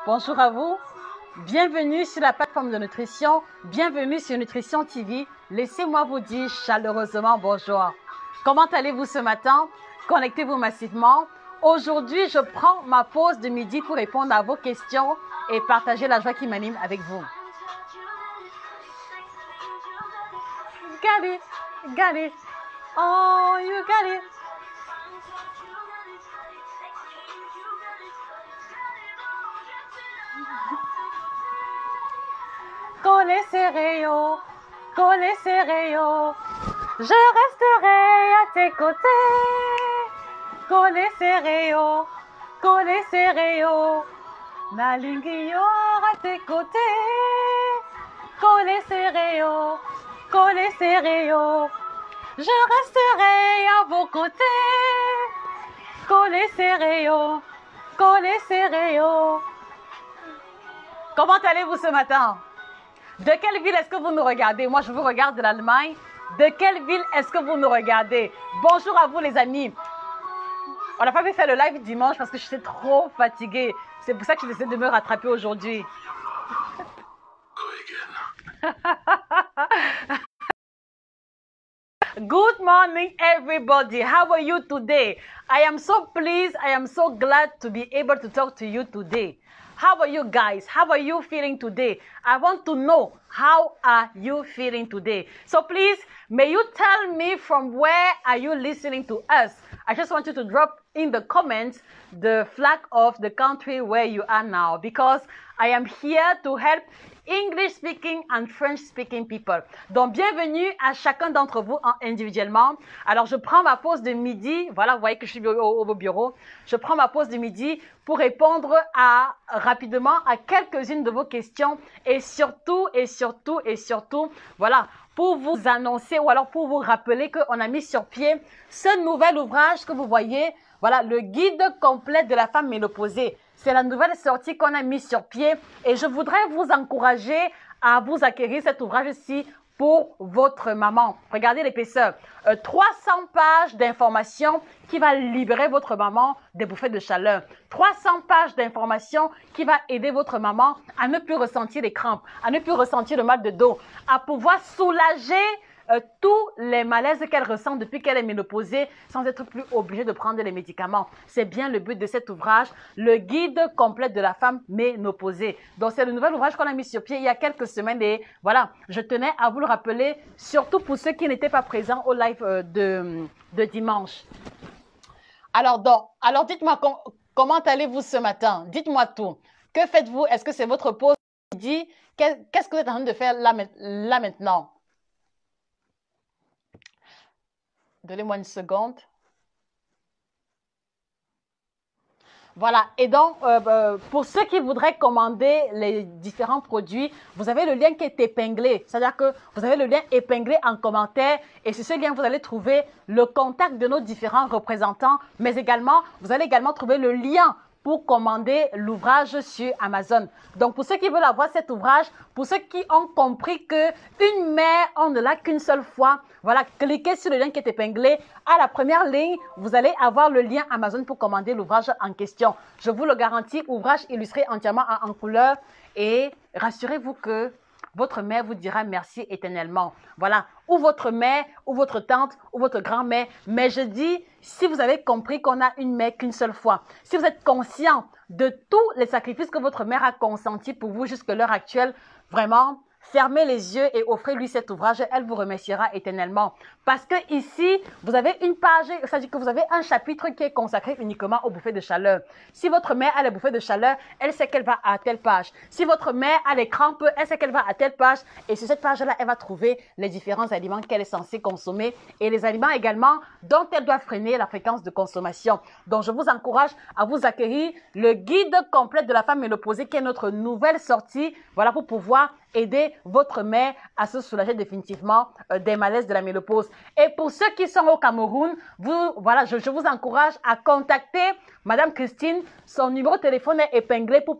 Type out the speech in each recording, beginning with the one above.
Bonjour à vous, bienvenue sur la plateforme de nutrition, bienvenue sur Nutrition TV. Laissez-moi vous dire chaleureusement bonjour. Comment allez-vous ce matin? Connectez-vous massivement. Aujourd'hui, je prends ma pause de midi pour répondre à vos questions et partager la joie qui m'anime avec vous. Got it, got it, oh you got it. Collez serré, je resterai à tes côtés. Collez serré, Nalinguio à tes côtés. Collez serré, je resterai à vos côtés. Collez serré. Comment allez-vous ce matin? De quelle ville est-ce que vous nous regardez? Moi, je vous regarde de l'Allemagne. De quelle ville est-ce que vous nous regardez? Bonjour à vous, les amis. On n'a pas pu faire le live dimanche parce que je suis trop fatiguée. C'est pour ça que j'essaie de me rattraper aujourd'hui. Good morning, everybody. How are you today? I am so pleased. I am so glad to be able to talk to you today. How are you guys? How are you feeling today? I want to know, how are you feeling today? So please, may you tell me from where are you listening to us? I just want you to drop in the comments the flag of the country where you are now, because I am here to help English speaking and French speaking people. Donc, bienvenue à chacun d'entre vous individuellement. Alors, je prends ma pause de midi. Voilà, vous voyez que je suis au bureau. Je prends ma pause de midi pour répondre rapidement à quelques-unes de vos questions et surtout, voilà, pour vous annoncer ou alors pour vous rappeler qu'on a mis sur pied ce nouvel ouvrage que vous voyez. Voilà, le guide complet de la femme ménopausée. C'est la nouvelle sortie qu'on a mise sur pied et je voudrais vous encourager à vous acquérir cet ouvrage-ci pour votre maman. Regardez l'épaisseur. 300 pages d'informations qui va libérer votre maman des bouffées de chaleur. 300 pages d'informations qui va aider votre maman à ne plus ressentir les crampes, à ne plus ressentir le mal de dos, à pouvoir soulager tous les malaises qu'elle ressent depuis qu'elle est ménopausée sans être plus obligée de prendre les médicaments. C'est bien le but de cet ouvrage, le guide complet de la femme ménopausée. Donc, c'est le nouvel ouvrage qu'on a mis sur pied il y a quelques semaines et voilà, je tenais à vous le rappeler, surtout pour ceux qui n'étaient pas présents au live de dimanche. Alors dites-moi, comment allez-vous ce matin? Dites-moi tout. Que faites-vous? Est-ce que c'est votre pause midi? Qu'est-ce que vous êtes en train de faire là maintenant? Donnez-moi une seconde. Voilà, et donc, pour ceux qui voudraient commander les différents produits, vous avez le lien qui est épinglé. C'est-à-dire que vous avez le lien épinglé en commentaire et sur ce lien, vous allez trouver le contact de nos différents représentants, mais également, vous allez également trouver le lien pour commander l'ouvrage sur Amazon. Donc, pour ceux qui veulent avoir cet ouvrage, pour ceux qui ont compris qu'une mère, on ne l'a qu'une seule fois, voilà, cliquez sur le lien qui est épinglé. À la première ligne, vous allez avoir le lien Amazon pour commander l'ouvrage en question. Je vous le garantis, ouvrage illustré entièrement en couleur et rassurez-vous que votre mère vous dira merci éternellement. Voilà, ou votre mère, ou votre tante, ou votre grand-mère. Mais je dis, si vous avez compris qu'on a une mère qu'une seule fois, si vous êtes conscient de tous les sacrifices que votre mère a consentis pour vous jusqu'à l'heure actuelle, vraiment, fermez les yeux et offrez-lui cet ouvrage. Elle vous remerciera éternellement. Parce que ici, vous avez une page, c'est-à-dire que vous avez un chapitre qui est consacré uniquement aux bouffées de chaleur. Si votre mère a les bouffées de chaleur, elle sait qu'elle va à telle page. Si votre mère a les crampes, elle sait qu'elle va à telle page. Et sur cette page-là, elle va trouver les différents aliments qu'elle est censée consommer et les aliments également dont elle doit freiner la fréquence de consommation. Donc, je vous encourage à vous acquérir le guide complet de la femme ménopausée qui est notre nouvelle sortie. Voilà, pour pouvoir aider votre mère à se soulager définitivement des malaises de la ménopause. Et pour ceux qui sont au Cameroun, voilà, je vous encourage à contacter Madame Christine. Son numéro de téléphone est épinglé pour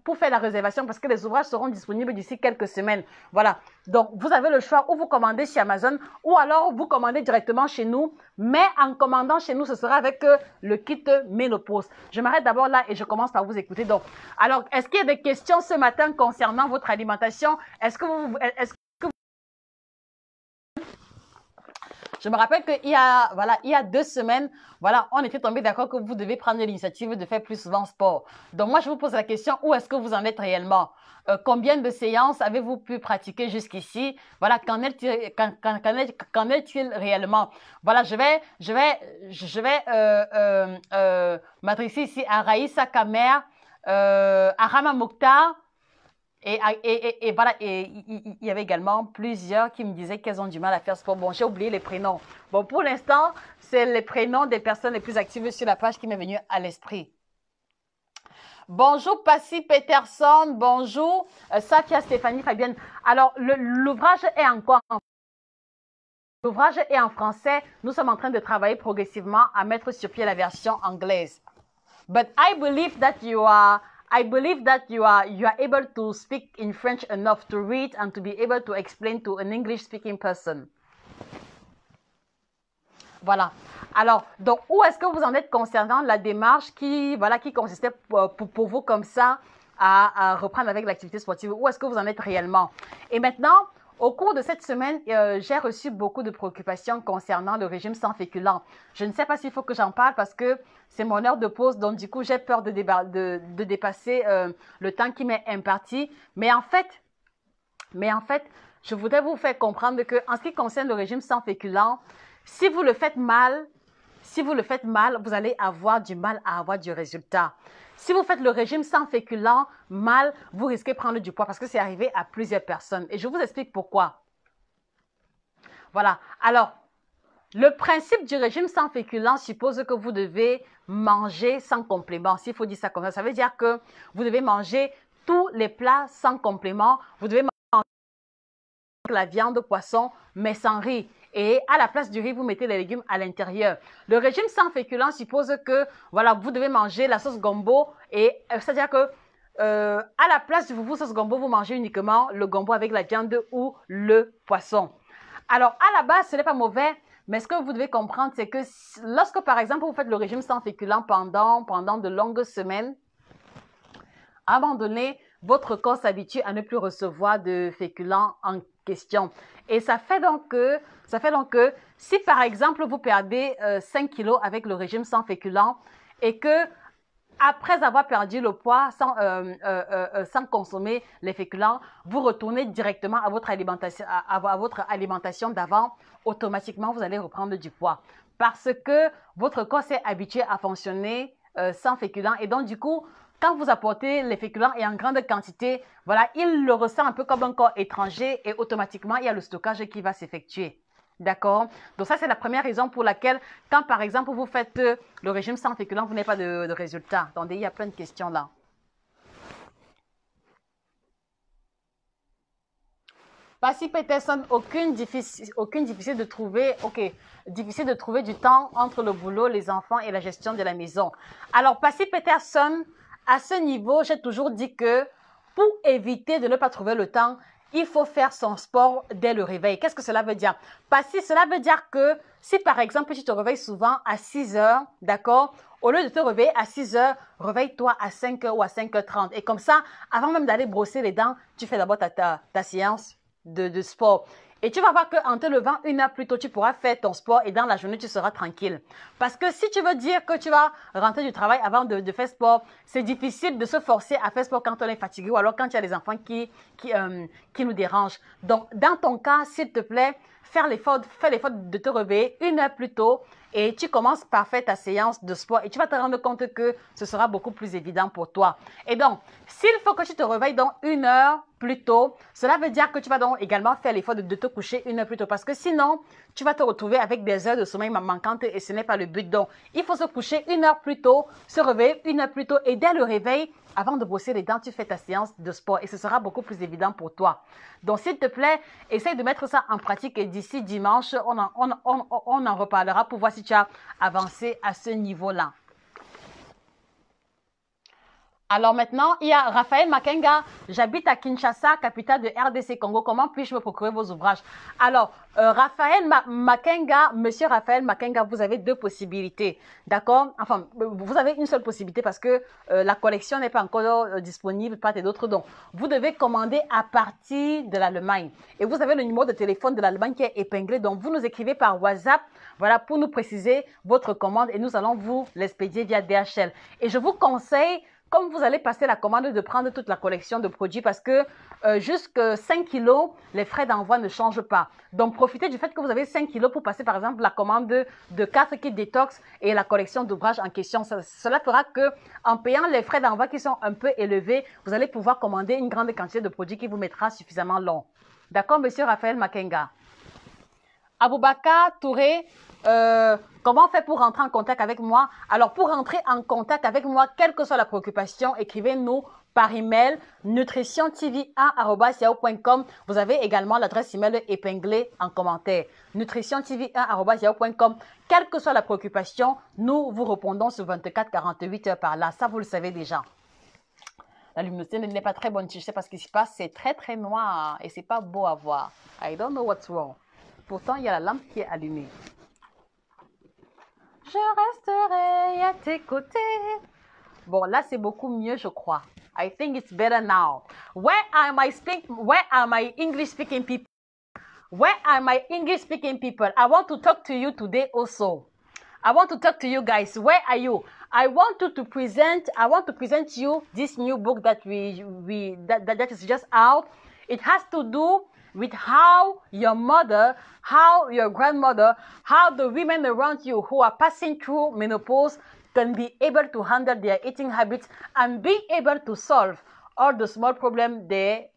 pour faire la réservation parce que les ouvrages seront disponibles d'ici quelques semaines. Voilà. Donc, vous avez le choix ou vous commandez chez Amazon ou alors vous commandez directement chez nous Mais en commandant chez nous, ce sera avec le kit ménopause. Je m'arrête d'abord là et je commence par vous écouter. Donc, alors, est-ce qu'il y a des questions ce matin concernant votre alimentation? Je me rappelle qu'il y a 2 semaines, voilà, on était tombé d'accord que vous devez prendre l'initiative de faire plus souvent sport. Donc, moi, je vous pose la question, où est-ce que vous en êtes réellement? Combien de séances avez-vous pu pratiquer jusqu'ici? Voilà, qu'en est-il réellement? Voilà, je vais m'adresser ici à Raïssa Kamer, à Rama Mokhtar, et voilà, et il y avait également plusieurs qui me disaient qu'elles ont du mal à faire sport. Bon, j'ai oublié les prénoms. Bon, pour l'instant, c'est les prénoms des personnes les plus actives sur la page qui m'est venu à l'esprit. Bonjour Passy Peterson, bonjour Safia Stéphanie Fabienne. Alors, l'ouvrage est en quoi? L'ouvrage est en français. Nous sommes en train de travailler progressivement à mettre sur pied la version anglaise. But I believe that you are able to speak in French enough to read and to be able to explain to an English speaking person. Voilà. Alors, donc, où est-ce que vous en êtes concernant la démarche qui consistait pour vous comme ça à reprendre avec l'activité sportive? Où est-ce que vous en êtes réellement? Et maintenant, au cours de cette semaine, j'ai reçu beaucoup de préoccupations concernant le régime sans féculents. Je ne sais pas s'il faut que j'en parle parce que c'est mon heure de pause, donc du coup, j'ai peur de dépasser le temps qui m'est imparti. Mais en fait, je voudrais vous faire comprendre que en ce qui concerne le régime sans féculents, si vous le faites mal, vous allez avoir du mal à avoir du résultat. Si vous faites le régime sans féculents mal, vous risquez de prendre du poids parce que c'est arrivé à plusieurs personnes. Et je vous explique pourquoi. Voilà. Alors, le principe du régime sans féculents suppose que vous devez manger sans complément. S'il faut dire ça comme ça veut dire que vous devez manger tous les plats sans complément. Vous devez manger la viande, poisson, mais sans riz. Et à la place du riz, vous mettez les légumes à l'intérieur. Le régime sans féculents suppose que, voilà, vous devez manger la sauce gombo et c'est-à-dire que à la place du foufou sauce gombo, vous mangez uniquement le gombo avec la viande ou le poisson. Alors, à la base, ce n'est pas mauvais, mais ce que vous devez comprendre, c'est que lorsque, par exemple, vous faites le régime sans féculents pendant de longues semaines, à un moment donné, votre corps s'habitue à ne plus recevoir de féculents en question. Et ça fait donc que si par exemple vous perdez 5 kilos avec le régime sans féculents et que après avoir perdu le poids sans consommer les féculents, vous retournez directement à votre alimentation d'avant, automatiquement vous allez reprendre du poids parce que votre corps s'est habitué à fonctionner sans féculents et donc du coup, quand vous apportez les féculents et en grande quantité, voilà, il le ressent un peu comme un corps étranger et automatiquement, il y a le stockage qui va s'effectuer. D'accord? Donc ça, c'est la première raison pour laquelle, quand par exemple, vous faites le régime sans féculents, vous n'avez pas de résultat. Attendez, il y a plein de questions là. Passy Peterson, difficile de trouver, difficile de trouver du temps entre le boulot, les enfants et la gestion de la maison. Alors, Passy Peterson, à ce niveau, j'ai toujours dit que pour éviter de ne pas trouver le temps, il faut faire son sport dès le réveil. Qu'est-ce que cela veut dire? Passy, cela veut dire que si par exemple tu te réveilles souvent à 6 heures, d'accord? Au lieu de te réveiller à 6 heures, réveille-toi à 5 heures ou à 5h30. Et comme ça, avant même d'aller brosser les dents, tu fais d'abord ta séance de sport. Et tu vas voir qu'en te levant 1 heure plus tôt, tu pourras faire ton sport et dans la journée, tu seras tranquille. Parce que si tu veux dire que tu vas rentrer du travail avant de faire sport, c'est difficile de se forcer à faire sport quand on est fatigué ou alors quand il y a des enfants qui nous dérangent. Donc, dans ton cas, s'il te plaît, fais l'effort de te réveiller 1 heure plus tôt et tu commences par faire ta séance de sport et tu vas te rendre compte que ce sera beaucoup plus évident pour toi. Et donc, s'il faut que tu te réveilles dans 1 heure plus tôt, cela veut dire que tu vas donc également faire l'effort de te coucher 1 heure plus tôt parce que sinon, tu vas te retrouver avec des heures de sommeil manquantes et ce n'est pas le but. Donc, il faut se coucher 1 heure plus tôt, se réveiller 1 heure plus tôt et dès le réveil, avant de brosser les dents, tu fais ta séance de sport et ce sera beaucoup plus évident pour toi. Donc, s'il te plaît, essaye de mettre ça en pratique et d'ici dimanche, on en reparlera pour voir si tu as avancé à ce niveau-là. Alors maintenant, il y a Raphaël Makenga. J'habite à Kinshasa, capitale de RDC Congo. Comment puis-je me procurer vos ouvrages? Alors, Raphaël Makenga, monsieur Raphaël Makenga, vous avez deux possibilités. D'accord? Enfin, vous avez une seule possibilité parce que la collection n'est pas encore disponible, pas et d'autres. Donc, vous devez commander à partir de l'Allemagne. Et vous avez le numéro de téléphone de l'Allemagne qui est épinglé. Donc, vous nous écrivez par WhatsApp, voilà, pour nous préciser votre commande et nous allons vous l'expédier via DHL. Et je vous conseille, comme vous allez passer la commande, de prendre toute la collection de produits parce que jusqu'à 5 kilos, les frais d'envoi ne changent pas. Donc, profitez du fait que vous avez 5 kilos pour passer, par exemple, la commande de 4 kits détox et la collection d'ouvrages en question. Cela fera que, en payant les frais d'envoi qui sont un peu élevés, vous allez pouvoir commander une grande quantité de produits qui vous mettra suffisamment long. D'accord, monsieur Raphaël Makenga? Aboubakar Touré, comment on fait pour rentrer en contact avec moi? Alors, pour rentrer en contact avec moi, quelle que soit la préoccupation, écrivez-nous par email nutritiontv1@yahoo.com. Vous avez également l'adresse email épinglée en commentaire. nutritiontv1@yahoo.com. Quelle que soit la préoccupation, nous vous répondons sur 24-48 heures par là. Ça, vous le savez déjà. La luminosité n'est pas très bonne. Je sais pas ce qui se passe. C'est très, très noir et c'est pas beau à voir. I don't know what's wrong. Pourtant, il y a la lampe qui est allumée. Je resterai à tes côtés. Bon, là, c'est beaucoup mieux, je crois. I think it's better now. Where are my English speaking people? Where are my English speaking people? I want to talk to you today also. I want to talk to you guys. Where are you? I want to present you this new book that that is just out. It has to do with how your mother, how your grandmother, how the women around you who are passing through menopause can be able to handle their eating habits and be able to solve all the small problems they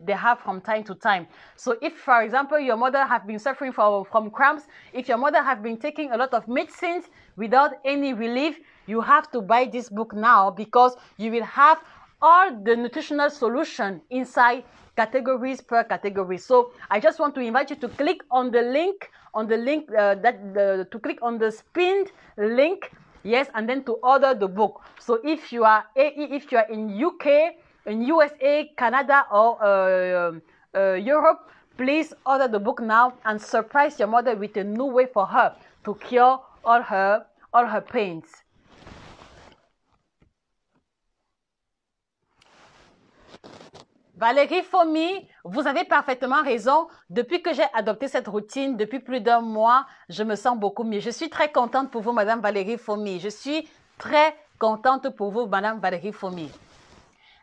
have from time to time. So if, for example, your mother has been suffering from cramps, if your mother has been taking a lot of medicines without any relief, you have to buy this book now because you will have all the nutritional solution inside categories per category. So I just want to invite you to click on the link, to click on the pinned link, yes, and then to order the book. So if you are in UK, in USA, Canada, or Europe, please order the book now and surprise your mother with a new way for her to cure all her pains. Valérie Fomi, vous avez parfaitement raison. Depuis que j'ai adopté cette routine, depuis plus d'un mois, je me sens beaucoup mieux. Je suis très contente pour vous, Madame Valérie Fomi. Je suis très contente pour vous, Madame Valérie Fomi.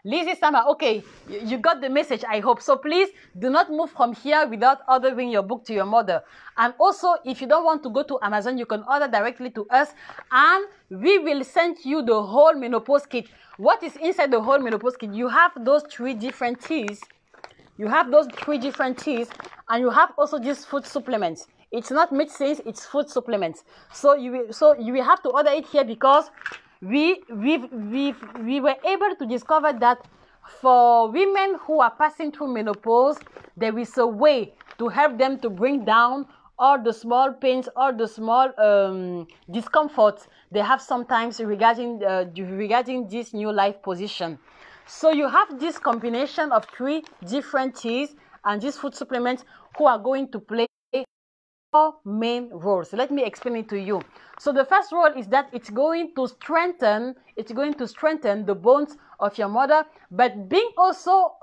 Lizzie Sama, okay, you got the message, I hope. So please do not move from here without ordering your book to your mother. And also, if you don't want to go to Amazon, you can order directly to us and we will send you the whole menopause kit. What is inside the whole menopause kit? You have those 3 different teas. You have those 3 different teas and you have also these food supplements. It's not medicines, it's food supplements. So you will have to order it here because we were able to discover that for women who are passing through menopause, there is a way to help them to bring down all the small pains, all the small discomforts they have sometimes regarding this new life position. So you have this combination of 3 different teas and these food supplements who are going to play 4 main roles. Let me explain it to you. So the first role is that it's going to strengthen the bones of your mother, but being also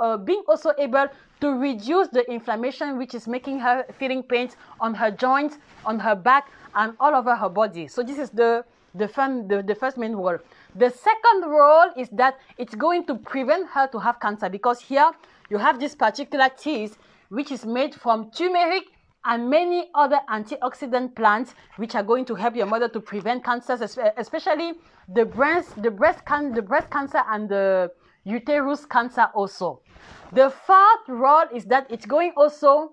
able to reduce the inflammation which is making her feeling pains on her joints, on her back, and all over her body. So this is the first main role. The second role is that it's going to prevent her to have cancer because here you have this particular teas which is made from turmeric and many other antioxidant plants which are going to help your mother to prevent cancers, especially the breast cancer and the uterus cancer also. The fourth role is that it's going also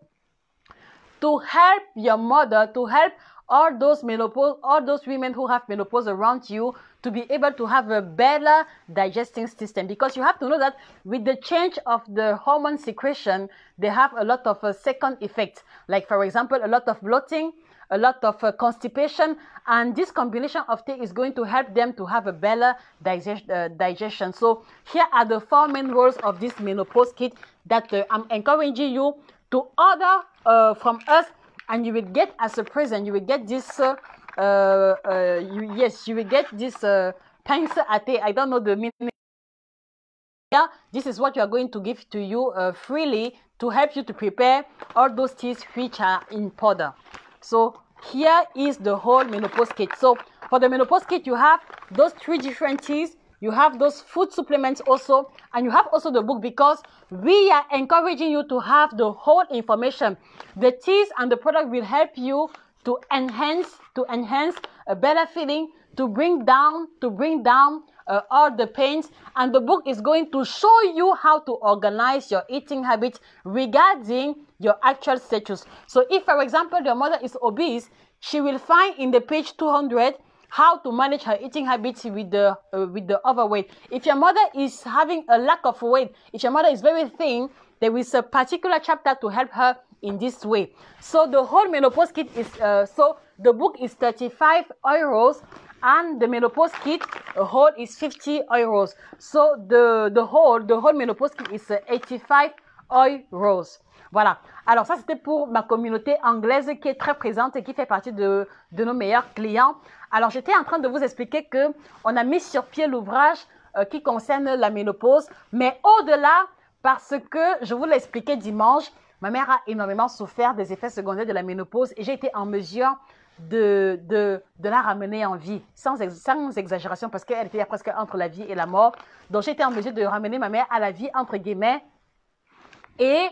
to help your mother, to help all those women who have menopause around you to be able to have a better digesting system, because you have to know that with the change of the hormone secretion, they have a lot of second effects, like for example a lot of bloating, a lot of constipation, and this combination of tea is going to help them to have a better digestion. So here are the 4 main roles of this menopause kit that I'm encouraging you to order from us, and you will get as a present, you will get this you will get this pince à thé. I don't know the meaning. Yeah, this is what you are going to give to you freely to help you to prepare all those teas which are in powder. So here is the whole menopause kit. So for the menopause kit, you have those 3 different teas, you have those food supplements also, and you have also the book, because we are encouraging you to have the whole information. The teas and the product will help you to enhance a better feeling, to bring down all the pains, and the book is going to show you how to organize your eating habits regarding your actual status. So if, for example, your mother is obese, she will find in the page 200 how to manage her eating habits with the overweight. If your mother is having a lack of weight, if your mother is very thin, there is a particular chapter to help her in this way. So the whole menopause kit is so the book is 35 euros. And the menopause kit whole is 50 euros. So the whole menopause kit is 85 euros. Voilà. Alors ça, c'était pour ma communauté anglaise qui est très présente et qui fait partie de nos meilleurs clients. Alors j'étais en train de vous expliquer que on a mis sur pied l'ouvrage qui concerne la ménopause. Mais au-delà, parce que je vous l'ai expliqué dimanche, ma mère a énormément souffert des effets secondaires de la ménopause et j'ai été en mesure de la ramener en vie, sans exagération, parce qu'elle était presque entre la vie et la mort. Donc, j'ai été en mesure de ramener ma mère à la vie, entre guillemets. Et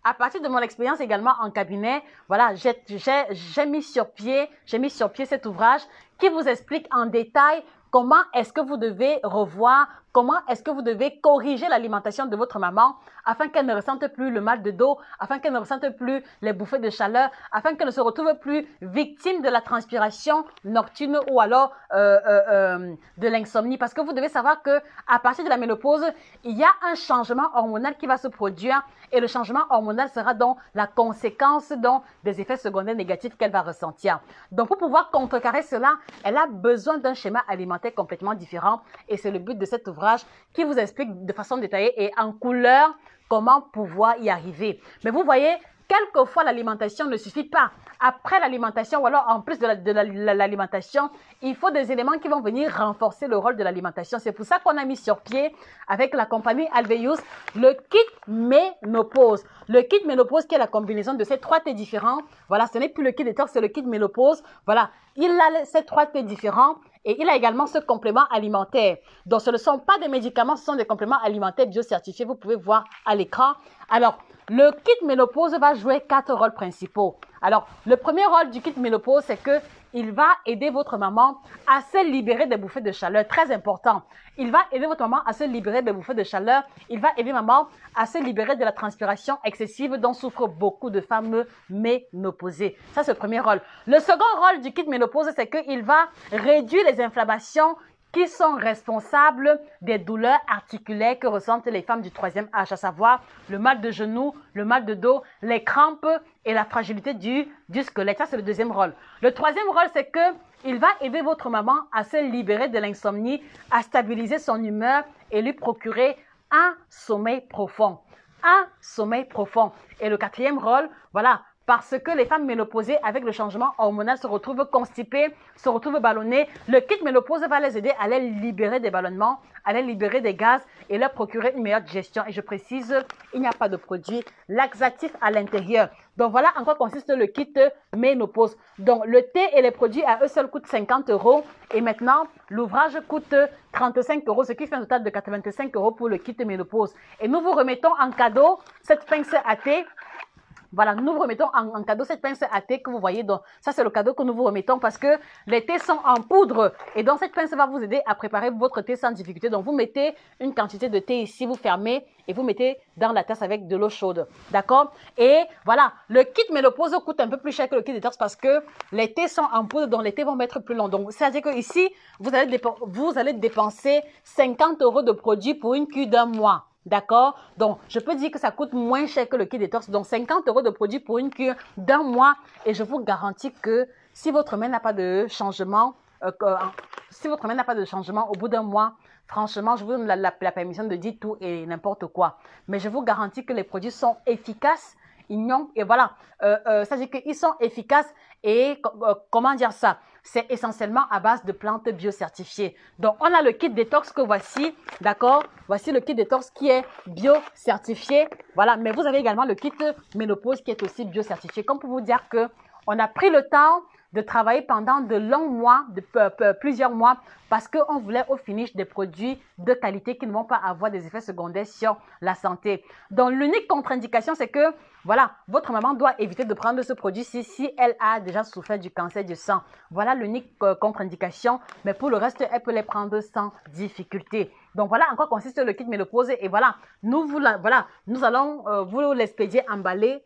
à partir de mon expérience également en cabinet, voilà, j'ai mis sur pied cet ouvrage qui vous explique en détail comment est-ce que vous devez revoir, comment est-ce que vous devez corriger l'alimentation de votre maman afin qu'elle ne ressente plus le mal de dos, afin qu'elle ne ressente plus les bouffées de chaleur, afin qu'elle ne se retrouve plus victime de la transpiration nocturne ou alors de l'insomnie. Parce que vous devez savoir que à partir de la ménopause, il y a un changement hormonal qui va se produire et le changement hormonal sera donc la conséquence donc des effets secondaires négatifs qu'elle va ressentir. Donc pour pouvoir contrecarrer cela, elle a besoin d'un schéma alimentaire complètement différent et c'est le but de cet ouvrage qui vous explique de façon détaillée et en couleur comment pouvoir y arriver. Mais vous voyez, quelquefois l'alimentation ne suffit pas. Après l'alimentation ou alors en plus de l'alimentation, il faut des éléments qui vont venir renforcer le rôle de l'alimentation. C'est pour ça qu'on a mis sur pied avec la compagnie Alveus le kit ménopause. Le kit ménopause qui est la combinaison de ces 3 thés différents. Voilà, ce n'est plus le kit détox, c'est le kit ménopause. Voilà, il a ces 3 thés différents. Et il a également ce complément alimentaire. Donc, ce ne sont pas des médicaments, ce sont des compléments alimentaires biocertifiés. Vous pouvez voir à l'écran. Alors, le kit ménopause va jouer 4 rôles principaux. Alors, le premier rôle du kit ménopause, c'est que il va aider votre maman à se libérer des bouffées de chaleur. Très important. Il va aider votre maman à se libérer des bouffées de chaleur. Il va aider maman à se libérer de la transpiration excessive dont souffrent beaucoup de femmes ménopausées. Ça, c'est le premier rôle. Le second rôle du kit ménopause, c'est qu'il va réduire les inflammations qui sont responsables des douleurs articulaires que ressentent les femmes du 3e âge, à savoir le mal de genou, le mal de dos, les crampes et la fragilité du squelette. Ça, c'est le deuxième rôle. Le troisième rôle, c'est qu'il va aider votre maman à se libérer de l'insomnie, à stabiliser son humeur et lui procurer un sommeil profond. Un sommeil profond. Et le quatrième rôle, voilà, parce que les femmes ménopausées, avec le changement hormonal, se retrouvent constipées, se retrouvent ballonnées. Le kit ménopause va les aider à les libérer des ballonnements, à les libérer des gaz et leur procurer une meilleure digestion. Et je précise, il n'y a pas de produit laxatif à l'intérieur. Donc voilà en quoi consiste le kit ménopause. Donc le thé et les produits à eux seuls coûtent 50 €. Et maintenant, l'ouvrage coûte 35 €, ce qui fait un total de 85 € pour le kit ménopause. Et nous vous remettons en cadeau cette pince à thé. Voilà, nous vous remettons en cadeau cette pince à thé que vous voyez. Donc, ça, c'est le cadeau que nous vous remettons parce que les thés sont en poudre. Et donc, cette pince va vous aider à préparer votre thé sans difficulté. Donc, vous mettez une quantité de thé ici, vous fermez et vous mettez dans la tasse avec de l'eau chaude. D'accord? Et voilà, le kit ménopause coûte un peu plus cher que le kit détox parce que les thés sont en poudre, donc les thés vont mettre plus long. Donc, c'est-à-dire que ici, vous allez dépenser 50 € de produits pour une cure d'un mois. D'accord? Donc, je peux dire que ça coûte moins cher que le kit détox. Donc, 50 € de produits pour une cure d'un mois. Et je vous garantis que si votre main n'a pas de changement, si votre main n'a pas de changement au bout d'un mois, franchement, je vous donne la permission de dire tout et n'importe quoi. Mais je vous garantis que les produits sont efficaces. Et voilà, ça veut dire qu'ils sont efficaces et comment dire ça? C'est essentiellement à base de plantes biocertifiées. Donc, on a le kit détox que voici, d'accord? Voici le kit détox qui est biocertifié. Voilà, mais vous avez également le kit ménopause qui est aussi biocertifié. Comme pour vous dire que on a pris le temps de travailler pendant de longs mois, plusieurs mois, parce qu'on voulait au finish des produits de qualité qui ne vont pas avoir des effets secondaires sur la santé. Donc, l'unique contre-indication, c'est que, voilà, votre maman doit éviter de prendre ce produit-ci si elle a déjà souffert du cancer du sang. Voilà l'unique contre-indication, mais pour le reste, elle peut les prendre sans difficulté. Donc, voilà en quoi consiste le kit ménopause. Et voilà, nous allons vous l'expédier emballé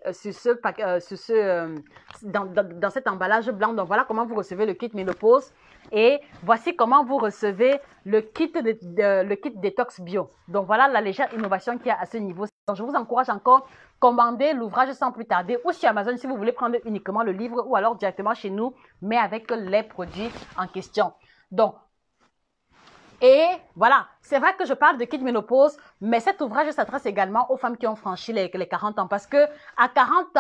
dans cet emballage blanc. Donc, voilà comment vous recevez le kit ménopause. Et voici comment vous recevez le kit détox bio. Donc, voilà la légère innovation qu'il y a à ce niveau. Donc, je vous encourage encore, commandez l'ouvrage sans plus tarder ou sur Amazon si vous voulez prendre uniquement le livre ou alors directement chez nous, mais avec les produits en question. Donc, et voilà, c'est vrai que je parle de kit ménopause, mais cet ouvrage s'adresse également aux femmes qui ont franchi les 40 ans. Parce que à 40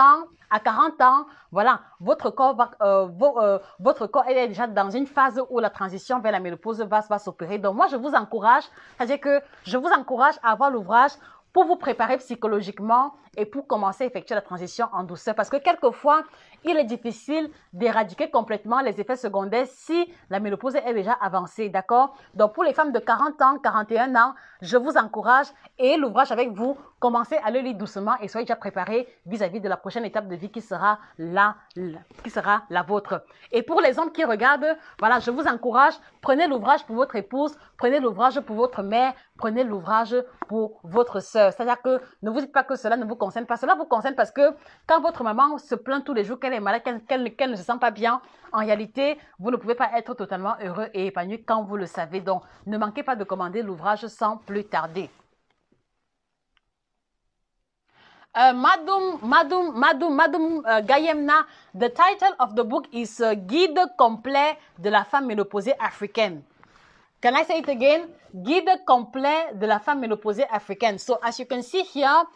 ans, voilà, votre corps est déjà dans une phase où la transition vers la ménopause va s'opérer. Donc moi, je vous encourage, c'est-à-dire que je vous encourage à avoir l'ouvrage pour vous préparer psychologiquement et pour commencer à effectuer la transition en douceur. Parce que quelquefois, il est difficile d'éradiquer complètement les effets secondaires si la ménopause est déjà avancée, d'accord? Donc, pour les femmes de 40 ans, 41 ans, je vous encourage et l'ouvrage avec vous, commencez à le lire doucement et soyez déjà préparés vis-à-vis de la prochaine étape de vie qui sera la vôtre. Et pour les hommes qui regardent, voilà, je vous encourage, prenez l'ouvrage pour votre épouse, prenez l'ouvrage pour votre mère, prenez l'ouvrage pour votre sœur. C'est-à-dire que ne vous dites pas que cela ne vous concerne pas. Cela vous concerne parce que quand votre maman se plaint tous les jours qu'elle est malade, qu'elle ne se sent pas bien, en réalité, vous ne pouvez pas être totalement heureux et épanoui quand vous le savez. Donc, ne manquez pas de commander l'ouvrage sans plus tarder. Madame Gayemna, the title of the book is Guide complet de la femme ménopausée africaine. Can I say it again? Guide complet de la femme ménopausée africaine. So as you can see here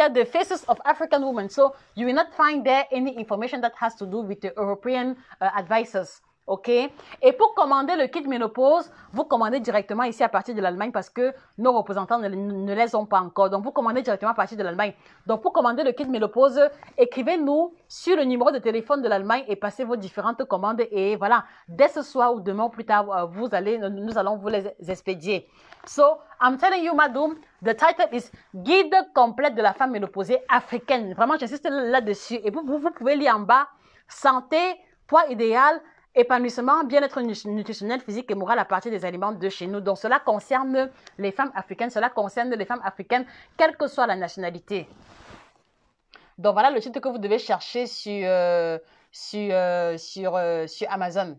the faces of African women. So you will not find there any information that has to do with the European advisors. OK? Et pour commander le kit ménopause, vous commandez directement ici à partir de l'Allemagne parce que nos représentants ne les ont pas encore. Donc, vous commandez directement à partir de l'Allemagne. Donc, pour commander le kit ménopause, écrivez-nous sur le numéro de téléphone de l'Allemagne et passez vos différentes commandes. Et voilà, dès ce soir ou demain ou plus tard, nous allons vous les expédier. So, I'm telling you, madame, the title is Guide complet de la femme ménopausée africaine. Vraiment, j'insiste là-dessus. Et vous pouvez lire en bas, santé, poids idéal, épanouissement, bien-être nutritionnel, physique et moral à partir des aliments de chez nous. Donc, cela concerne les femmes africaines. Cela concerne les femmes africaines, quelle que soit la nationalité. Donc, voilà le titre que vous devez chercher sur Amazon.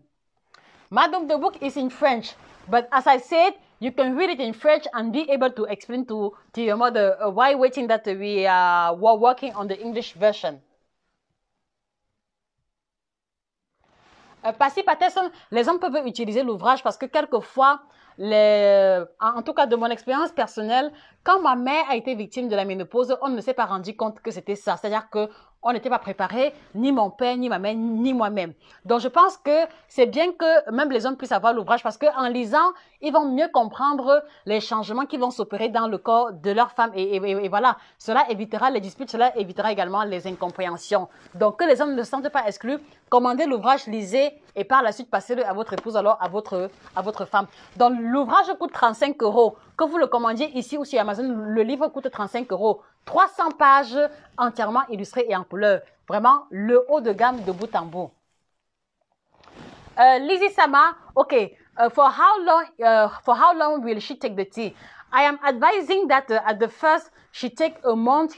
Madam, the book is in French. But as I said, you can read it in French and be able to explain to your mother while waiting that we are working on the English version. Passy Patterson, les hommes peuvent utiliser l'ouvrage parce que quelquefois, en tout cas de mon expérience personnelle, quand ma mère a été victime de la ménopause, on ne s'est pas rendu compte que c'était ça. C'est-à-dire qu'on n'était pas préparé, ni mon père, ni ma mère, ni moi-même. Donc, je pense que c'est bien que même les hommes puissent avoir l'ouvrage parce qu'en lisant, ils vont mieux comprendre les changements qui vont s'opérer dans le corps de leur femme. Et voilà, cela évitera les disputes, cela évitera également les incompréhensions. Donc, que les hommes ne se sentent pas exclus, commandez l'ouvrage, lisez et par la suite, passez-le à votre épouse, alors à votre femme. Donc, l'ouvrage coûte 35 €. Que vous le commandiez ici ou sur Amazon, le livre coûte 35 €. 300 pages entièrement illustrées et en couleur. Vraiment, le haut de gamme de bout en bout. Lizzie Sama, okay. For how long will she take the tea? I am advising that at the first she take one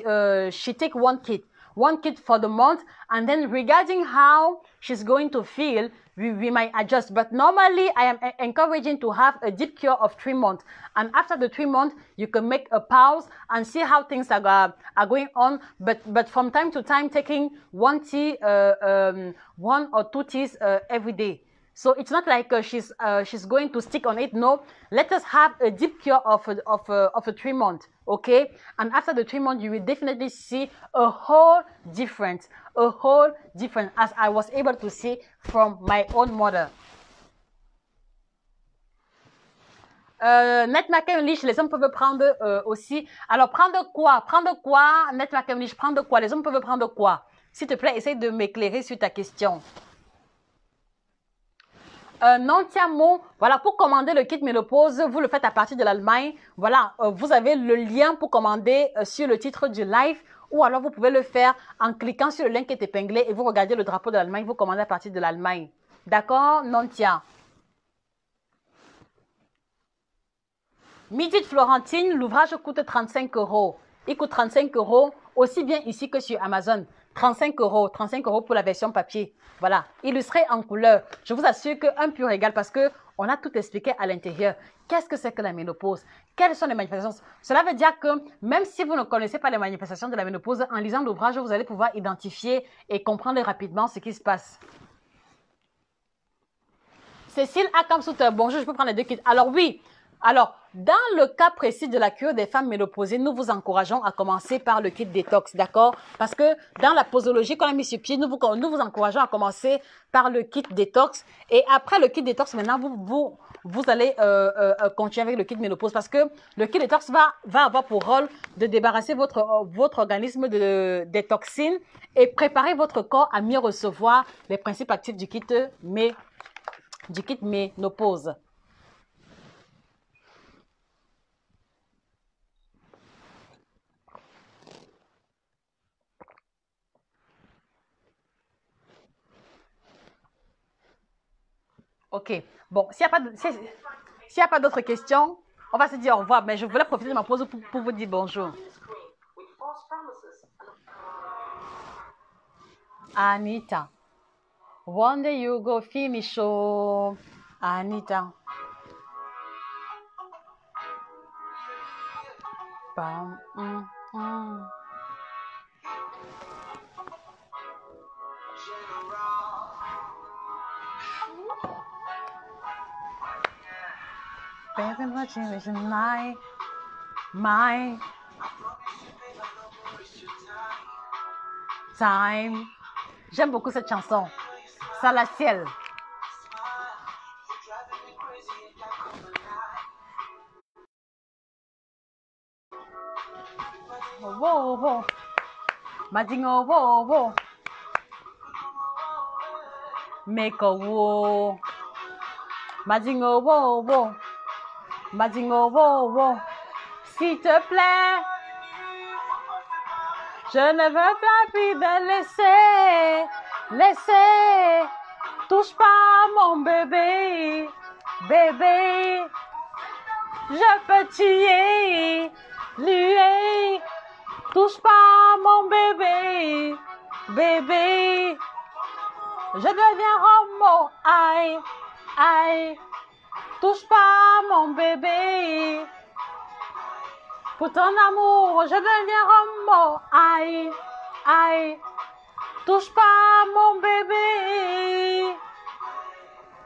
kit. one kit for the month, and then regarding how she's going to feel, we might adjust. But normally, I am encouraging to have a deep cure of 3 months. And after the 3 months, you can make a pause and see how things are going on. But from time to time, taking 1 tea, 1 or 2 teas every day. So it's not like she's going to stick on it. No, let us have a deep cure of a 3 months, okay? And after the 3 months, you will definitely see a whole difference, as I was able to see from my own mother. Net Mac-English, les hommes peuvent prendre aussi. Alors, prendre quoi? Prendre quoi? Net Mac-English, prendre quoi? Les hommes peuvent prendre quoi? S'il te plaît, essaye de m'éclairer sur ta question. Non, tiens, mon, voilà, pour commander le kit ménopause, vous le faites à partir de l'Allemagne. Voilà, vous avez le lien pour commander sur le titre du live, ou alors vous pouvez le faire en cliquant sur le lien qui est épinglé et vous regardez le drapeau de l'Allemagne, vous commandez à partir de l'Allemagne. D'accord? Non, tiens. Midi de Florentine, l'ouvrage coûte 35 €. Il coûte 35 € aussi bien ici que sur Amazon. 35 €, 35 € pour la version papier. Voilà, illustré en couleur. Je vous assure qu'un pur régal parce que on a tout expliqué à l'intérieur. Qu'est-ce que c'est que la ménopause? Quelles sont les manifestations? Cela veut dire que même si vous ne connaissez pas les manifestations de la ménopause, en lisant l'ouvrage, vous allez pouvoir identifier et comprendre rapidement ce qui se passe. Cécile Akamsouter, bonjour, je peux prendre les 2 kits. Alors oui, alors dans le cas précis de la cure des femmes ménopausées, nous vous encourageons à commencer par le kit détox, d'accord? Parce que dans la posologie qu'on a mis sur pied, nous vous encourageons à commencer par le kit détox. Et après le kit détox, maintenant, vous allez continuer avec le kit ménopause parce que le kit détox va avoir pour rôle de débarrasser votre organisme des toxines et préparer votre corps à mieux recevoir les principes actifs du kit ménopause. Ok, bon, s'il n'y a pas d'autres questions, on va se dire au revoir, mais je voulais profiter de ma pause pour vous dire bonjour. Anita, one day you go finish show, Anita. Bam, Baby, watching with my time. J'aime beaucoup cette chanson. Ça la ciel. Wo wo. Madingo wo wo. Meko wo. Madingo wo wo. Madingo wo wo. S'il te plaît. Je ne veux pas plus de laisser, touche pas mon bébé, bébé, je peux tuer, lui, touche pas mon bébé, bébé, je deviens homo, aïe, aïe, touche pas mon bébé. Pour ton amour, je deviens homo, aïe, aïe, touche pas mon bébé.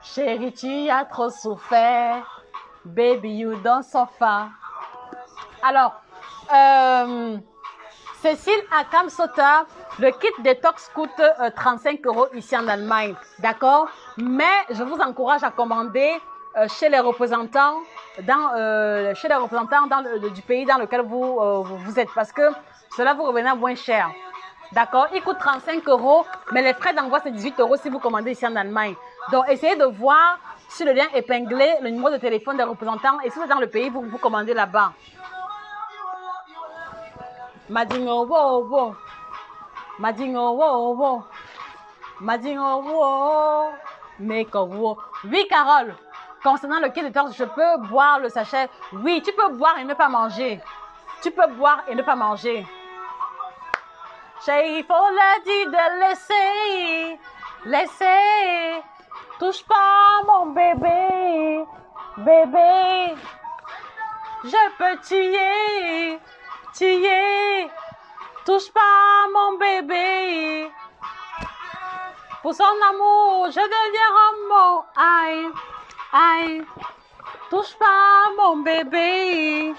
Chérie, tu as trop souffert, baby, you don't suffer. Alors, Cécile Akamsouter, le kit détox coûte 35 € ici en Allemagne, d'accord? Mais je vous encourage à commander chez les représentants du pays dans lequel vous êtes parce que cela vous reviendra moins cher. D'accord? Il coûte 35 €, mais les frais d'envoi c'est 18 € si vous commandez ici en Allemagne. Donc essayez de voir sur le lien épinglé le numéro de téléphone des représentants et si vous êtes dans le pays, vous commandez là-bas. Madingo wo wo. Madingo wo wo. Madingo wo. Meko wo. Oui, Carole. Concernant le kit détox, je peux boire le sachet. Oui, tu peux boire et ne pas manger. Tu peux boire et ne pas manger. il faut leur dire de laisser, laisser. Touche pas mon bébé, bébé. Je peux tuer, tuer. Touche pas mon bébé. Pour son amour, je deviens homo. Aïe, aïe. Touche pas mon bébé.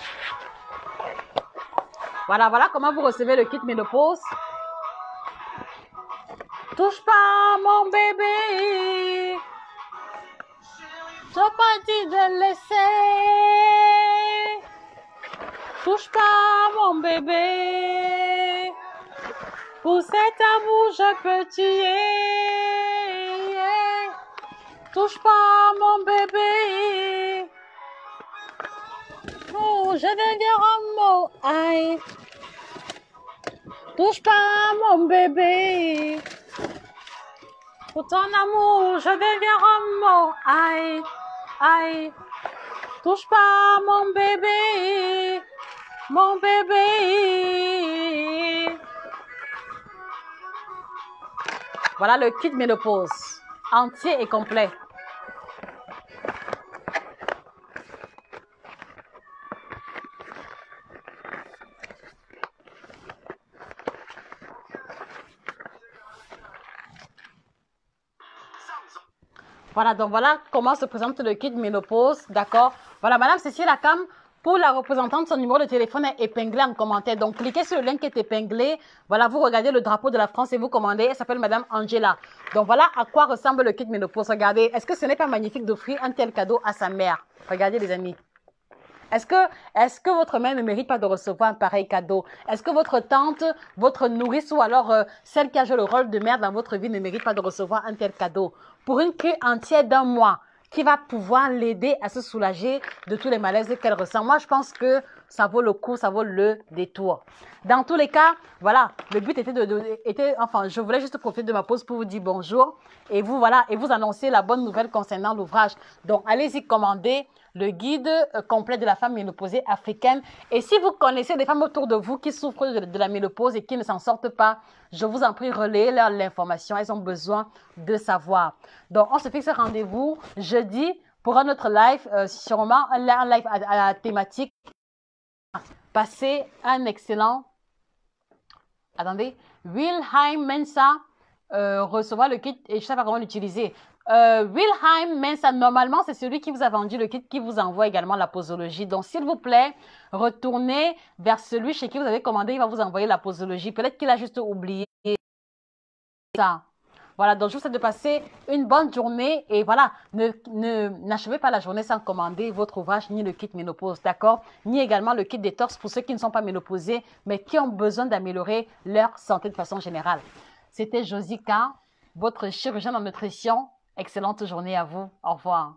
Voilà, voilà comment vous recevez le kit ménopause. Touche pas mon bébé. Je pas dit de laisser. Touche pas mon bébé. Pour cet amour, je peux tuer. Touche pas mon bébé. Oh, je deviens homo. Aïe. Touche pas mon bébé. Pour ton amour, je deviens homo. Aïe, aïe. Touche pas mon bébé. Mon bébé. Voilà le kit ménopause. Entier et complet. Voilà, donc voilà comment se présente le kit ménopause, d'accord? Voilà, Madame Cécile Akam, pour la représentante, son numéro de téléphone est épinglé en commentaire. Donc, cliquez sur le lien qui est épinglé. Voilà, vous regardez le drapeau de la France et vous commandez. Elle s'appelle Madame Angela. Donc, voilà à quoi ressemble le kit ménopause. Regardez, est-ce que ce n'est pas magnifique d'offrir un tel cadeau à sa mère? Regardez, les amis. Est-ce que votre mère ne mérite pas de recevoir un pareil cadeau? Est-ce que votre tante, votre nourrice ou alors celle qui a joué le rôle de mère dans votre vie ne mérite pas de recevoir un tel cadeau? Pour une cure entière d'un mois qui va pouvoir l'aider à se soulager de tous les malaises qu'elle ressent. Moi, je pense que ça vaut le coup, ça vaut le détour. Dans tous les cas, voilà, le but était enfin, je voulais juste profiter de ma pause pour vous dire bonjour et vous, voilà, et vous annoncer la bonne nouvelle concernant l'ouvrage. Donc, allez-y commander le guide complet de la femme ménopausée africaine. Et si vous connaissez des femmes autour de vous qui souffrent de la ménopause et qui ne s'en sortent pas, je vous en prie, relayez-leur l'information. Elles ont besoin de savoir. Donc, on se fixe rendez-vous jeudi pour un autre live, sûrement un live à la thématique. Passez un excellent... Attendez. Wilhelm Mensa recevoir le kit et je sais pas comment l'utiliser. Wilhelm Mensa, normalement, c'est celui qui vous a vendu le kit qui vous envoie également la posologie. Donc, s'il vous plaît, retournez vers celui chez qui vous avez commandé. Il va vous envoyer la posologie. Peut-être qu'il a juste oublié ça. Voilà, donc je vous souhaite de passer une bonne journée et voilà, n'achevez pas la journée sans commander votre ouvrage ni le kit ménopause, d'accord? Ni également le kit détox pour ceux qui ne sont pas ménopausés mais qui ont besoin d'améliorer leur santé de façon générale. C'était Josika, votre chirurgienne en nutrition. Excellente journée à vous. Au revoir.